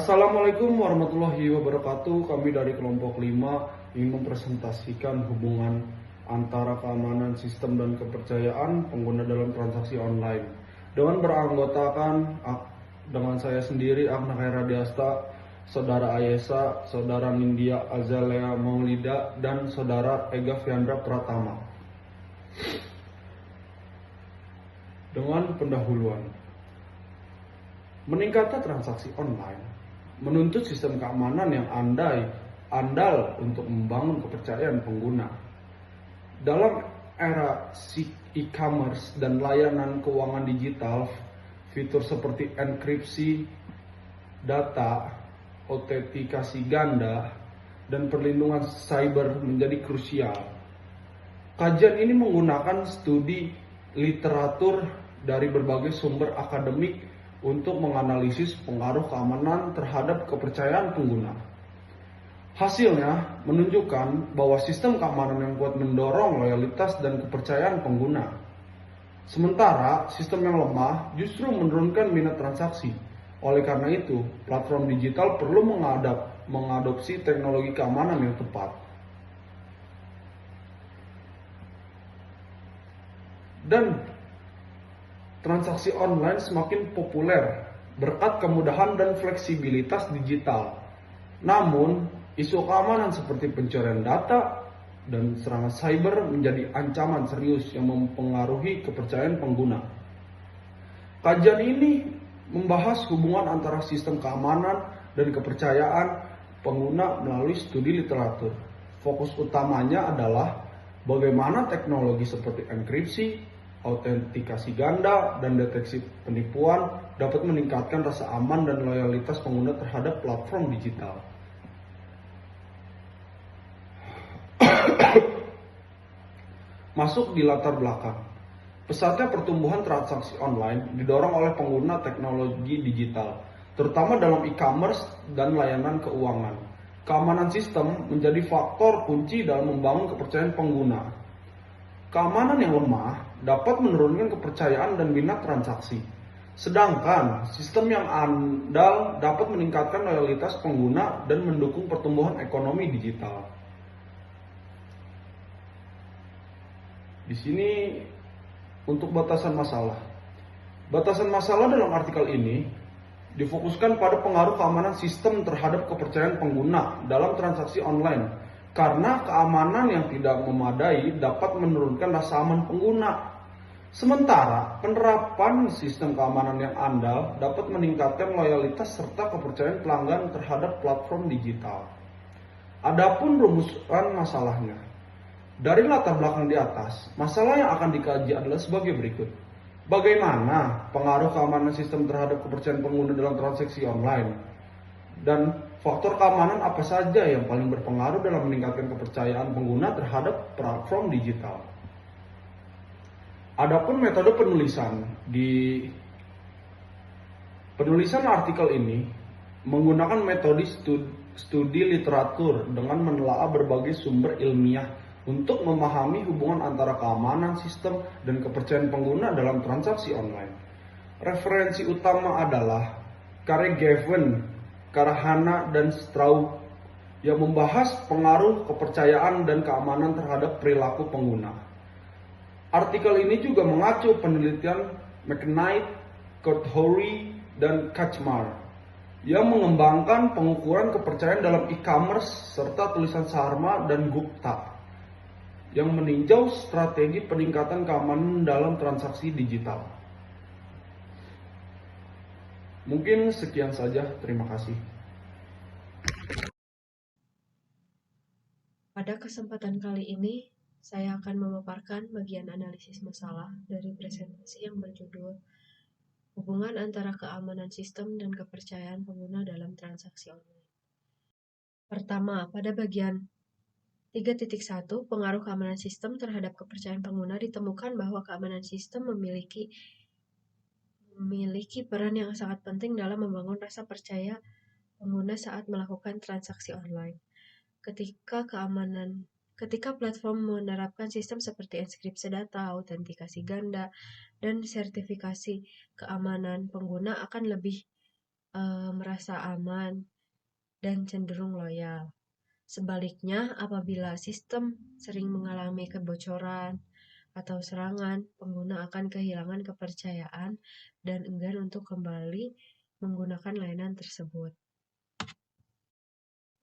Assalamualaikum warahmatullahi wabarakatuh. Kami dari kelompok 5 ingin mempresentasikan hubungan antara keamanan sistem dan kepercayaan pengguna dalam transaksi online. Dengan beranggotakan dengan saya sendiri, Agna Khaira Diasta, Saudara Ayesa, Saudara Nindya Azalea Maulida, dan Saudara Ega Fiandra Pratama. Dengan pendahuluan, meningkatnya transaksi online menuntut sistem keamanan yang andal untuk membangun kepercayaan pengguna. Dalam era e-commerce dan layanan keuangan digital, fitur seperti enkripsi data, autentikasi ganda, dan perlindungan cyber menjadi krusial. Kajian ini menggunakan studi literatur dari berbagai sumber akademik untuk menganalisis pengaruh keamanan terhadap kepercayaan pengguna. Hasilnya menunjukkan bahwa sistem keamanan yang kuat mendorong loyalitas dan kepercayaan pengguna. Sementara sistem yang lemah justru menurunkan minat transaksi. Oleh karena itu, platform digital perlu mengadopsi teknologi keamanan yang tepat. Dan transaksi online semakin populer berkat kemudahan dan fleksibilitas digital. Namun, isu keamanan seperti pencurian data dan serangan cyber menjadi ancaman serius yang mempengaruhi kepercayaan pengguna. Kajian ini membahas hubungan antara sistem keamanan dan kepercayaan pengguna melalui studi literatur. Fokus utamanya adalah bagaimana teknologi seperti enkripsi, autentikasi ganda, dan deteksi penipuan dapat meningkatkan rasa aman dan loyalitas pengguna terhadap platform digital. Masuk di latar belakang. Pesatnya pertumbuhan transaksi online didorong oleh pengguna teknologi digital, terutama dalam e-commerce dan layanan keuangan. Keamanan sistem menjadi faktor kunci dalam membangun kepercayaan pengguna. Keamanan yang lemah dapat menurunkan kepercayaan dan minat transaksi. Sedangkan sistem yang andal dapat meningkatkan loyalitas pengguna dan mendukung pertumbuhan ekonomi digital. Di sini untuk batasan masalah. Batasan masalah dalam artikel ini difokuskan pada pengaruh keamanan sistem terhadap kepercayaan pengguna dalam transaksi online. Karena keamanan yang tidak memadai dapat menurunkan rasa aman pengguna. Sementara penerapan sistem keamanan yang andal dapat meningkatkan loyalitas serta kepercayaan pelanggan terhadap platform digital. Adapun rumusan masalahnya. Dari latar belakang di atas, masalah yang akan dikaji adalah sebagai berikut. Bagaimana pengaruh keamanan sistem terhadap kepercayaan pengguna dalam transaksi online? Dan faktor keamanan apa saja yang paling berpengaruh dalam meningkatkan kepercayaan pengguna terhadap platform digital? Adapun metode penulisan penulisan artikel ini menggunakan metode studi literatur dengan menelaah berbagai sumber ilmiah untuk memahami hubungan antara keamanan sistem dan kepercayaan pengguna dalam transaksi online. Referensi utama adalah karya Gavin, Karahana, dan Straub yang membahas pengaruh kepercayaan dan keamanan terhadap perilaku pengguna. Artikel ini juga mengacu penelitian McKnight, Kothori, dan Kachmar yang mengembangkan pengukuran kepercayaan dalam e-commerce serta tulisan Sharma dan Gupta yang meninjau strategi peningkatan keamanan dalam transaksi digital. Mungkin sekian saja, terima kasih. Pada kesempatan kali ini, saya akan memaparkan bagian analisis masalah dari presentasi yang berjudul Hubungan antara keamanan sistem dan kepercayaan pengguna dalam transaksi online. Pertama, pada bagian 3.1, pengaruh keamanan sistem terhadap kepercayaan pengguna ditemukan bahwa keamanan sistem memiliki peran yang sangat penting dalam membangun rasa percaya pengguna saat melakukan transaksi online. Ketika platform menerapkan sistem seperti enkripsi data, autentikasi ganda, dan sertifikasi keamanan, pengguna akan lebih merasa aman, dan cenderung loyal. Sebaliknya, apabila sistem sering mengalami kebocoran atau serangan, pengguna akan kehilangan kepercayaan dan enggan untuk kembali menggunakan layanan tersebut.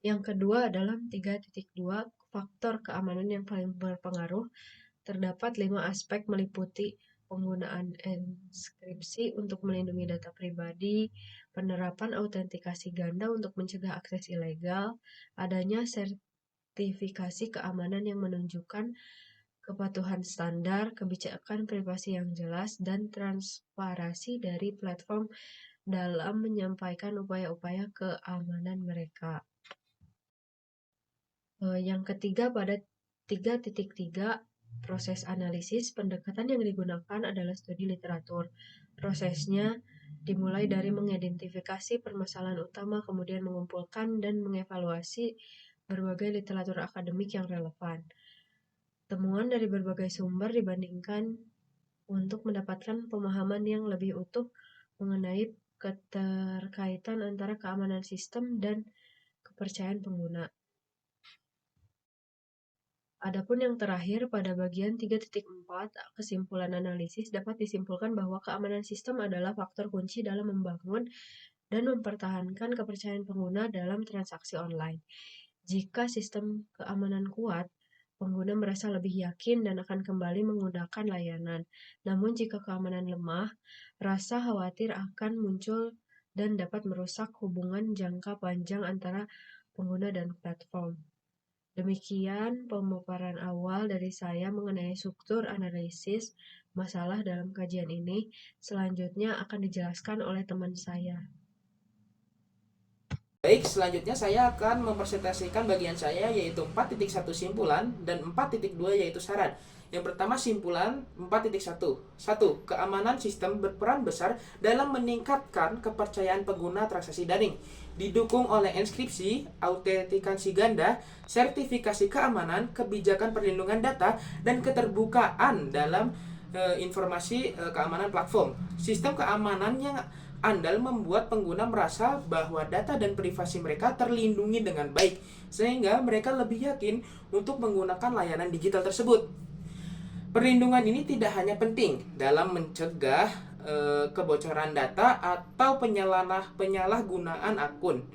Yang kedua adalah 3.2 faktor keamanan yang paling berpengaruh. Terdapat 5 aspek meliputi penggunaan enkripsi untuk melindungi data pribadi, penerapan autentikasi ganda untuk mencegah akses ilegal, adanya sertifikasi keamanan yang menunjukkan kepatuhan standar, kebijakan privasi yang jelas, dan transparansi dari platform dalam menyampaikan upaya-upaya keamanan mereka. Yang ketiga, pada 3.3 proses analisis, pendekatan yang digunakan adalah studi literatur. Prosesnya dimulai dari mengidentifikasi permasalahan utama, kemudian mengumpulkan dan mengevaluasi berbagai literatur akademik yang relevan. Temuan dari berbagai sumber dibandingkan untuk mendapatkan pemahaman yang lebih utuh mengenai keterkaitan antara keamanan sistem dan kepercayaan pengguna. Adapun yang terakhir, pada bagian 3.4, kesimpulan analisis dapat disimpulkan bahwa keamanan sistem adalah faktor kunci dalam membangun dan mempertahankan kepercayaan pengguna dalam transaksi online. Jika sistem keamanan kuat, pengguna merasa lebih yakin dan akan kembali menggunakan layanan. Namun jika keamanan lemah, rasa khawatir akan muncul dan dapat merusak hubungan jangka panjang antara pengguna dan platform. Demikian pemaparan awal dari saya mengenai struktur analisis masalah dalam kajian ini. Selanjutnya akan dijelaskan oleh teman saya. Baik, selanjutnya saya akan mempresentasikan bagian saya, yaitu 4.1 simpulan dan 4.2 yaitu saran. Yang pertama, simpulan 4.1. 1. Keamanan sistem berperan besar dalam meningkatkan kepercayaan pengguna transaksi daring, didukung oleh enkripsi, autentikasi ganda, sertifikasi keamanan, kebijakan perlindungan data, dan keterbukaan dalam informasi keamanan platform. Sistem keamanan yang andal membuat pengguna merasa bahwa data dan privasi mereka terlindungi dengan baik, sehingga mereka lebih yakin untuk menggunakan layanan digital tersebut. Perlindungan ini tidak hanya penting dalam mencegah kebocoran data atau penyalahgunaan akun,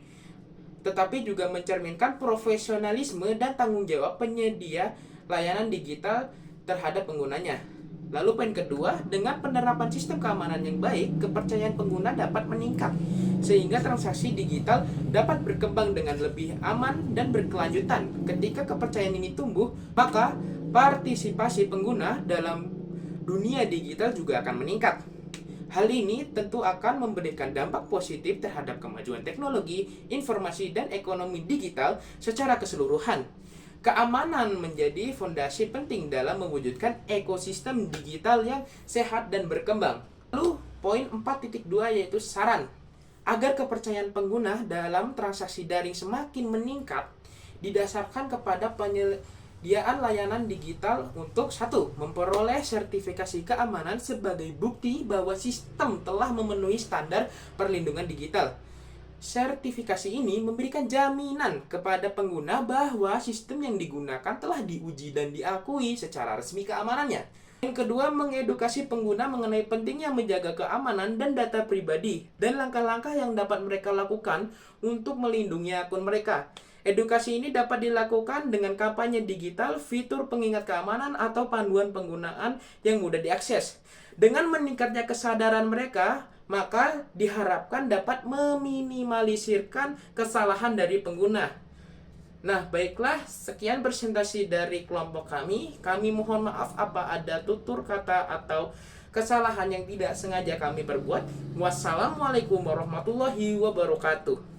tetapi juga mencerminkan profesionalisme dan tanggung jawab penyedia layanan digital terhadap penggunanya. Lalu poin kedua, dengan penerapan sistem keamanan yang baik, kepercayaan pengguna dapat meningkat, sehingga transaksi digital dapat berkembang dengan lebih aman dan berkelanjutan. Ketika kepercayaan ini tumbuh, maka partisipasi pengguna dalam dunia digital juga akan meningkat. Hal ini tentu akan memberikan dampak positif terhadap kemajuan teknologi, informasi, dan ekonomi digital secara keseluruhan. Keamanan menjadi fondasi penting dalam mewujudkan ekosistem digital yang sehat dan berkembang. Lalu, poin 4.2 yaitu saran. Agar kepercayaan pengguna dalam transaksi daring semakin meningkat, didasarkan kepada penyediaan layanan digital untuk 1. Memperoleh sertifikasi keamanan sebagai bukti bahwa sistem telah memenuhi standar perlindungan digital. Sertifikasi ini memberikan jaminan kepada pengguna bahwa sistem yang digunakan telah diuji dan diakui secara resmi keamanannya. Yang kedua, mengedukasi pengguna mengenai pentingnya menjaga keamanan dan data pribadi dan langkah-langkah yang dapat mereka lakukan untuk melindungi akun mereka. Edukasi ini dapat dilakukan dengan kampanye digital, fitur pengingat keamanan, atau panduan penggunaan yang mudah diakses. Dengan meningkatnya kesadaran mereka, maka diharapkan dapat meminimalisirkan kesalahan dari pengguna. Nah, baiklah, sekian presentasi dari kelompok kami. Kami mohon maaf apa ada tutur kata atau kesalahan yang tidak sengaja kami perbuat. Wassalamualaikum warahmatullahi wabarakatuh.